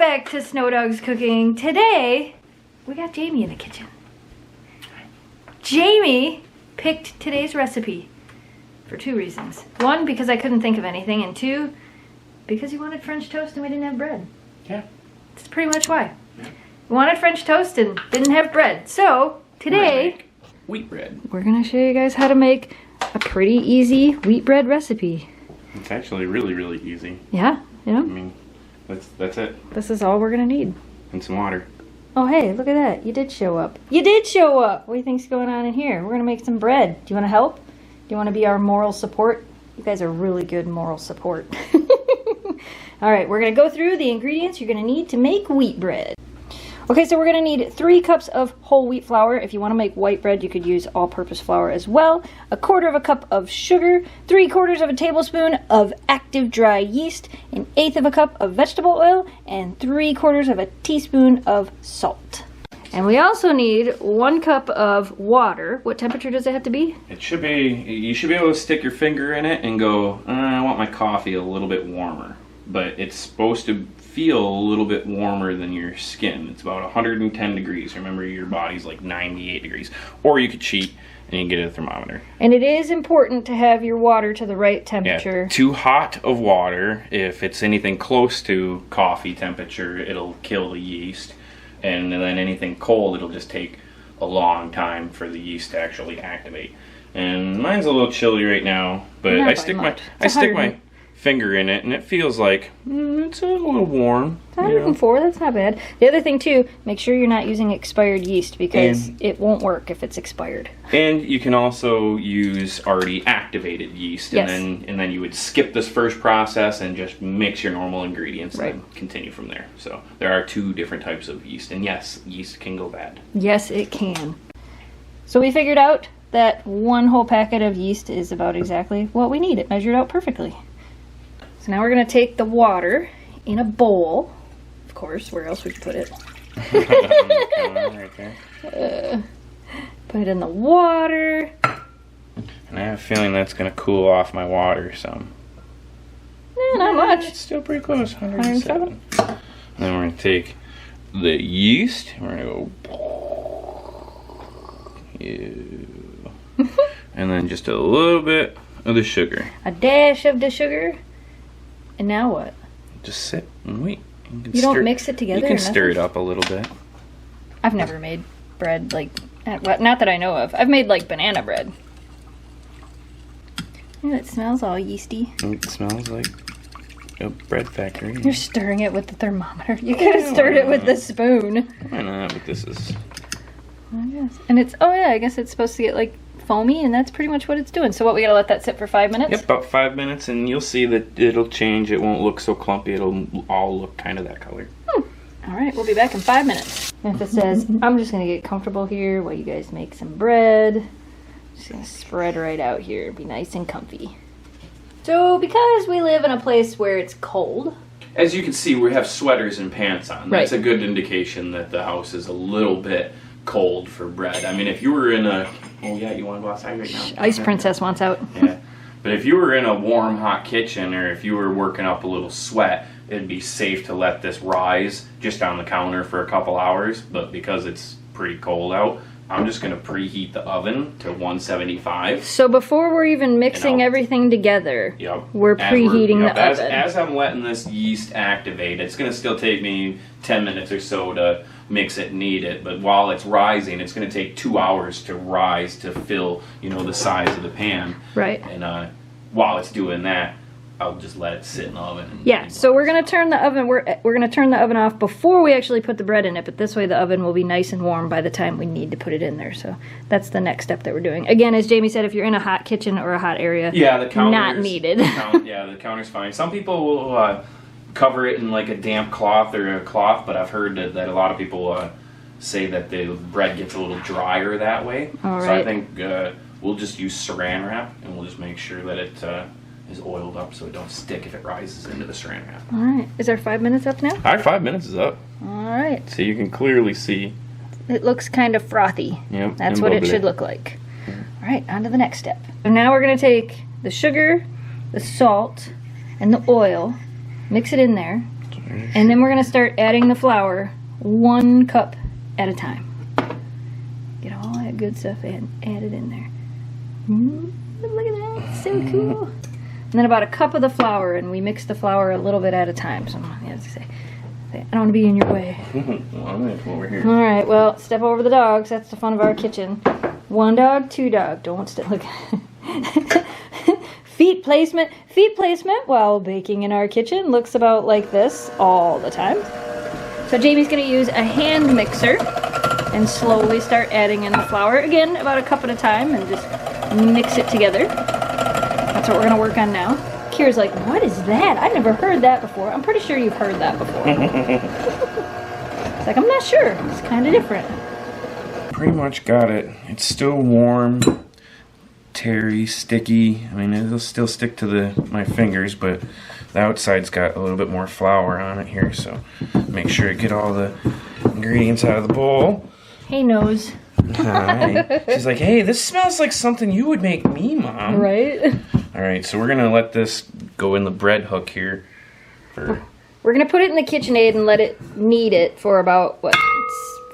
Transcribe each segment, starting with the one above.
back to Snow Dogs Cooking. Today, we got Jamie in the kitchen. Jamie picked today's recipe for two reasons. One, because I couldn't think of anything, and two, because he wanted French toast and we didn't have bread. Yeah. That's pretty much why. We wanted French toast and didn't have bread. So, today, wheat bread. We're gonna show you guys how to make a pretty easy wheat bread recipe. It's actually really easy. Yeah, yeah. I mean, that's it. This is all we're gonna need. And some water. Oh, hey, look at that. You did show up. You did show up! What do you think's going on in here? We're gonna make some bread. Do you wanna help? Do you wanna be our moral support? You guys are really good moral support. Alright, we're gonna go through the ingredients you're gonna need to make wheat bread. Okay, so we're gonna need 3 cups of whole wheat flour. If you wanna make white bread, you could use all-purpose flour as well. 1/4 cup of sugar, 3/4 tablespoon of active dry yeast, 1/8 cup of vegetable oil, and 3/4 teaspoon of salt. And we also need 1 cup of water. What temperature does it have to be? It should be, you should be able to stick your finger in it and go, I want my coffee a little bit warmer. But it's supposed to feel a little bit warmer than your skin. It's about 110 degrees. Remember, your body's like 98 degrees. Or you could cheat and you can get a thermometer. And it is important to have your water to the right temperature. Yeah, too hot of water, if it's anything close to coffee temperature, it'll kill the yeast. And then anything cold, it'll just take a long time for the yeast to actually activate. And mine's a little chilly right now, but I stick my finger in it and it feels like it's a little warm. It's 104, that's not bad. The other thing too, make sure you're not using expired yeast because it won't work if it's expired. And you can also use already activated yeast. Yes. And then you would skip this first process and just mix your normal ingredients and then continue from there. So there are 2 different types of yeast, and yes, yeast can go bad. Yes, it can. So we figured out that 1 whole packet of yeast is about exactly what we need. It measured out perfectly. So now we're going to take the water in a bowl. Of course, where else would you put it? Right there. Put it in the water. And I have a feeling that's going to cool off my water some. Not much. It's still pretty close, 107. And then we're going to take the yeast. We're going to go... and then just a little bit of the sugar. A dash of the sugar. And now what? Just sit and wait. You don't mix it together? You can stir it up a little bit. I've never made bread like, not that I know of. I've made like banana bread. Yeah, it smells all yeasty. It smells like a bread factory. You're stirring it with the thermometer. You could have stirred it with the spoon. Why not? But this is... I guess. And it's, oh yeah, I guess it's supposed to get like foamy, and that's pretty much what it's doing. So what, we gotta let that sit for 5 minutes? Yep, about 5 minutes, and you'll see that it'll change. It won't look so clumpy. It'll all look kind of that color. Alright, we'll be back in 5 minutes. And if it says, I'm just gonna get comfortable here while you guys make some bread. Just gonna spread right out here, be nice and comfy. So because we live in a place where it's cold, as you can see, we have sweaters and pants on. Right. That's a good indication that the house is a little bit cold for bread. I mean, if you were in a... Oh yeah, you want to go outside right now? Ice Princess wants out. Yeah. But if you were in a warm, hot kitchen, or if you were working up a little sweat, it'd be safe to let this rise just on the counter for a couple hours. But because it's pretty cold out, I'm just going to preheat the oven to 175. So before we're even mixing everything together, we're preheating the oven. As I'm letting this yeast activate, it's going to still take me 10 minutes or so to mix it and knead it, but while it's rising, it's going to take 2 hours to rise to fill, the size of the pan. Right. And while it's doing that, I'll just let it sit in the oven. Yeah, so we're going to turn the oven, we're going to turn the oven off before we actually put the bread in it, but this way the oven will be nice and warm by the time we need to put it in there. So that's the next step that we're doing. Again, as Jamie said, if you're in a hot kitchen or a hot area, the counter's not needed. The counter's fine. Some people will cover it in like a damp cloth or a cloth, but I've heard that a lot of people say that the bread gets a little drier that way. All right. So I think we'll just use saran wrap, and we'll just make sure that it is oiled up so it don't stick if it rises into the saran wrap. All right. Is our 5 minutes up now? All right, 5 minutes is up. All right. So you can clearly see. It looks kind of frothy. Yep. That's what it should look like. All right, on to the next step. So now we're going to take the sugar, the salt, and the oil, mix it in there. And then we're gonna start adding the flour 1 cup at a time. Get all that good stuff added in there. Look at that, it's so cool. And then about 1 cup of the flour, and we mix the flour a little bit at a time. So I have to say, I don't want to be in your way. Over here. All right, well, step over the dogs. That's the fun of our kitchen. 1 dog, 2 dog. Don't look. Feet placement while baking in our kitchen looks about like this all the time. So Jamie's going to use a hand mixer and slowly start adding in the flour. Again, about 1 cup at a time, and just mix it together. That's what we're going to work on now. Kira's like, what is that? I've never heard that before. I'm pretty sure you've heard that before. It's like, I'm not sure. It's kind of different. Pretty much got it. It's still warm, terry, sticky. I mean, it'll still stick to my fingers, but the outside's got a little bit more flour on it here, so make sure to get all the ingredients out of the bowl. Hey, nose. Hi. She's like, hey, this smells like something you would make me, Mom. Right? All right, so we're gonna let this go in the bread hook here. We're gonna put it in the KitchenAid and let it knead it for about, what,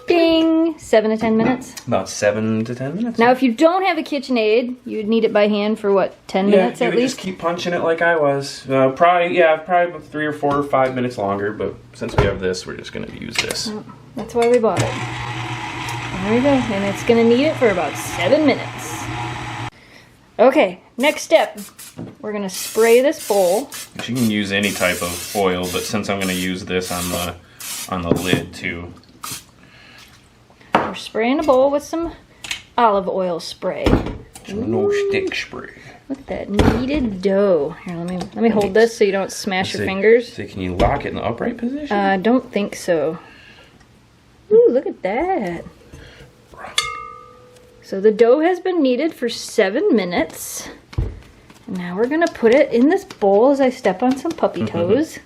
ding, 7 to 10 minutes? About 7 to 10 minutes. Now, if you don't have a KitchenAid, you would knead it by hand for, what, 10 minutes at least? Just keep punching it like I was. Probably about 3 or 4 or 5 minutes longer, but since we have this, we're just gonna use this. Oh, that's why we bought it. There we go, and it's gonna knead it for about 7 minutes. Okay, next step. We're gonna spray this bowl. You can use any type of oil, but since I'm gonna use this on the lid too. We're spraying a bowl with some olive oil spray. No stick spray. Look at that kneaded dough. Here, let me hold this so you don't smash your fingers. So can you lock it in the upright position? I don't think so. Ooh, look at that. So the dough has been kneaded for 7 minutes. And now we're gonna put it in this bowl as I step on some puppy toes.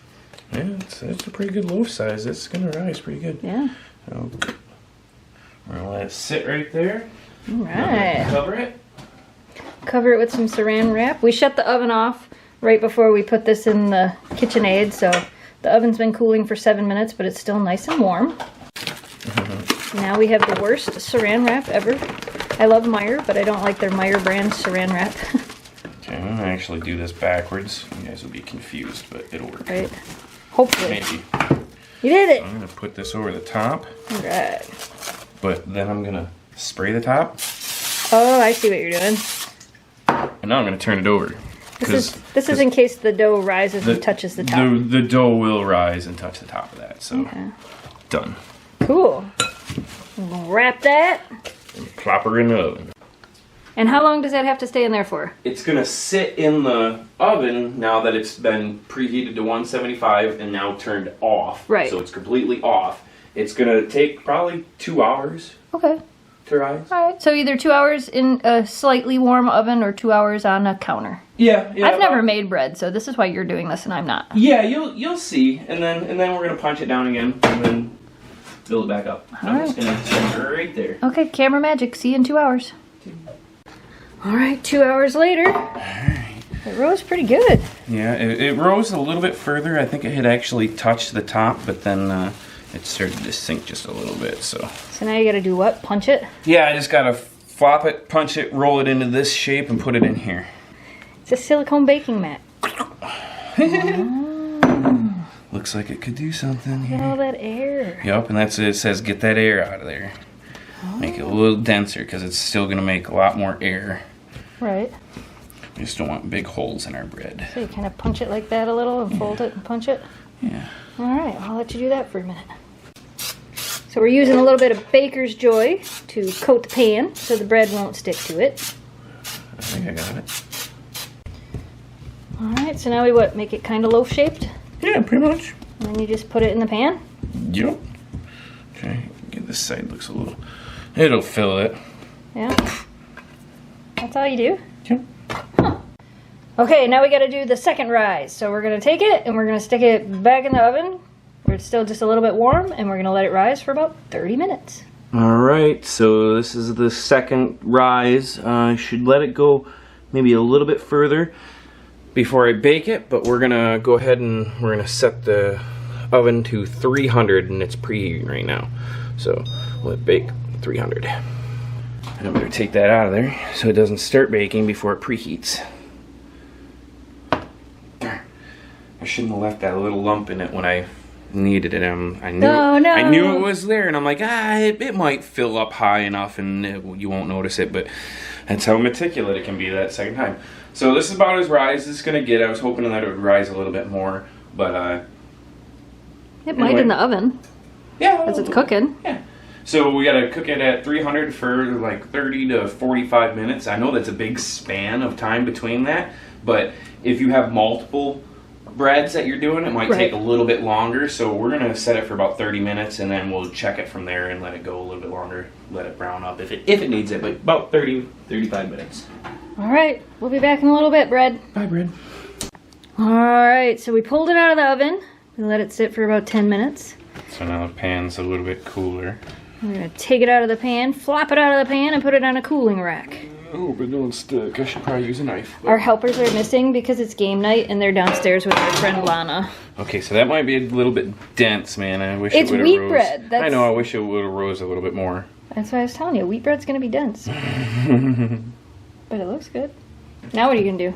Yeah, it's a pretty good loaf size. It's gonna rise pretty good. Yeah. So we're gonna let it sit right there. All right. Cover it. Cover it with some saran wrap. We shut the oven off right before we put this in the KitchenAid, so the oven's been cooling for 7 minutes, but it's still nice and warm. Now we have the worst saran wrap ever. I love Meyer, but I don't like their Meyer brand saran wrap. Okay, I'm gonna actually do this backwards. You guys will be confused, but it'll work. Right. Hopefully. Maybe. You did it! I'm gonna put this over the top. Alright. But then I'm gonna spray the top. Oh, I see what you're doing. And now I'm gonna turn it over. This is in case the dough rises and touches the top. The dough will rise and touch the top of that, so done. Cool. I'm gonna wrap that. And plop her in the oven. And how long does that have to stay in there for? It's gonna sit in the oven now that it's been preheated to 175 and now turned off. Right. So it's completely off. It's gonna take probably 2 hours Okay. to rise. Alright, so either 2 hours in a slightly warm oven or 2 hours on a counter. Yeah. I've never made bread, so this is why you're doing this and I'm not. Yeah, you'll see, and then we're gonna punch it down again and then build it back up. I'm just gonna set her right there. Okay, camera magic. See you in 2 hours. Alright, 2 hours later. Alright. It rose pretty good. Yeah, it rose a little bit further. I think it had actually touched the top, but then it started to sink just a little bit, so. So now you gotta do what? Punch it? Yeah, I just gotta flop it, punch it, roll it into this shape, and put it in here. It's a silicone baking mat. Looks like it could do something Look at here. all that air. Yep, and that's it. It says get that air out of there. Make it a little denser because it's still gonna make a lot more air. Right. We just don't want big holes in our bread. So you kind of punch it like that a little and fold it and punch it? Yeah. Alright, I'll let you do that for a minute. So we're using a little bit of Baker's Joy to coat the pan so the bread won't stick to it. I think I got it. Alright, so now we what? Make it kind of loaf shaped? Yeah, pretty much. And then you just put it in the pan? Yep. Okay, get this side looks a little. It'll fill it. Yeah. That's all you do? Yep. Huh. Okay, now we gotta do the second rise. So we're gonna take it and we're gonna stick it back in the oven where it's still just a little bit warm, and we're gonna let it rise for about 30 minutes. Alright, so this is the second rise. I should let it go maybe a little bit further before I bake it, but we're gonna go ahead and we're gonna set the oven to 300 and it's preheating right now. So we'll bake 300. And I better take that out of there so it doesn't start baking before it preheats. Darn. I shouldn't have left that little lump in it when I kneaded it. I knew it was there, and I'm like, it might fill up high enough and you won't notice it, but that's how meticulous it can be that second time. So this is about as rise as it's gonna get. I was hoping that it would rise a little bit more, but it might in the oven. Yeah, as it's cooking. Yeah. So we gotta cook it at 300 for like 30 to 45 minutes. I know that's a big span of time between that, but if you have multiple breads that you're doing, it might take a little bit longer. So we're gonna set it for about 30 minutes and then we'll check it from there and let it go a little bit longer, let it brown up if it needs it, but about 35 minutes. All right, we'll be back in a little bit, bread. Bye, bread. All right, so we pulled it out of the oven. We let it sit for about 10 minutes. So now the pan's a little bit cooler. We're gonna take it out of the pan, flop it out of the pan, and put it on a cooling rack. Oh, but don't stick. I should probably use a knife. But... Our helpers are missing because it's game night and they're downstairs with our friend Lana. Okay, so that might be a little bit dense, man. I wish it's it would have wheat rose. bread. I know, I wish it would have rose a little bit more. That's what I was telling you. Wheat bread's gonna be dense. But it looks good. Now what are you gonna do?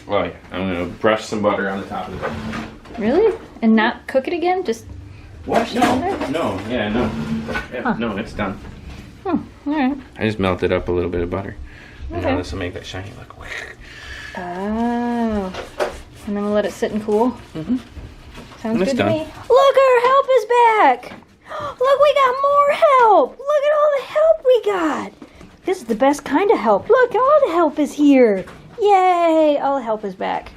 Well, yeah, I'm gonna brush some butter on the top of it. Really? And not cook it again? Just what? No, no, it's done. All right. I just melted up a little bit of butter. And Okay. now this will make that shiny look. Oh. And then we'll let it sit and cool? Mm-hmm. Sounds It's good done. to me. Look, our help is back! Look, we got more help! Look at all the help we got! This is the best kind of help. Look, all the help is here! Yay! All the help is back.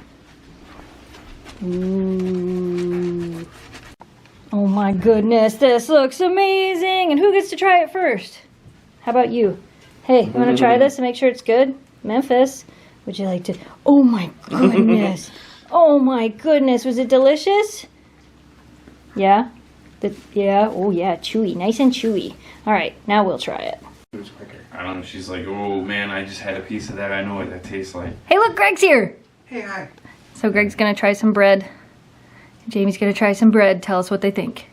Ooh. Oh my goodness, this looks amazing! And who gets to try it first? How about you? Hey, you want to try this and make sure it's good? Memphis, would you like to? Oh my goodness! Oh my goodness, was it delicious? Yeah? Yeah? Oh yeah, chewy, nice and chewy. All right, now we'll try it. I don't know, she's like, oh man, I just had a piece of that. I know what that tastes like. Hey look, Greg's here! Hey, hi. So Greg's gonna try some bread. Jamie's gonna try some bread. Tell us what they think.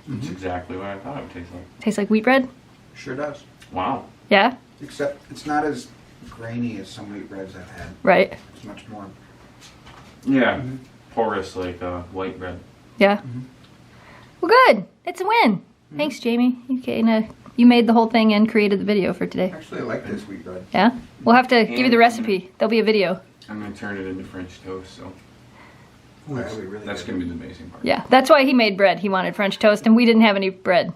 That's exactly what I thought it would taste like. Tastes like wheat bread? Sure does. Wow. Yeah? Except it's not as grainy as some wheat breads I've had. Right. It's much more. Yeah, porous like white bread. Yeah? Well good! It's a win! Thanks, Jamie. You made the whole thing and created the video for today. Actually, I like this wheat bread. Yeah? We'll have to give you the recipe. There'll be a video. I'm going to turn it into French toast, so That's really that's good. going to be the amazing part. Yeah, that's why he made bread. He wanted French toast and we didn't have any bread.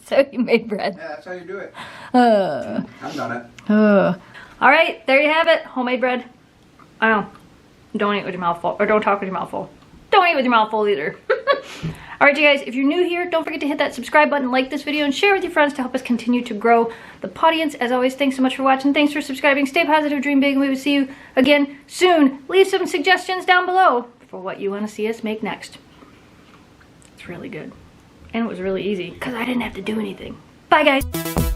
So he made bread. Yeah, that's how you do it. Uh, I've done it. All right, there you have it. Homemade bread. I know. Don't eat with your mouth full. Or don't talk with your mouth full. Don't eat with your mouth full either. All right, you guys, if you're new here, don't forget to hit that subscribe button, like this video, and share with your friends to help us continue to grow the audience. As always, thanks so much for watching. Thanks for subscribing. Stay positive, dream big, and we will see you again soon. Leave some suggestions down below for what you want to see us make next. It's really good. And it was really easy because I didn't have to do anything. Bye, guys.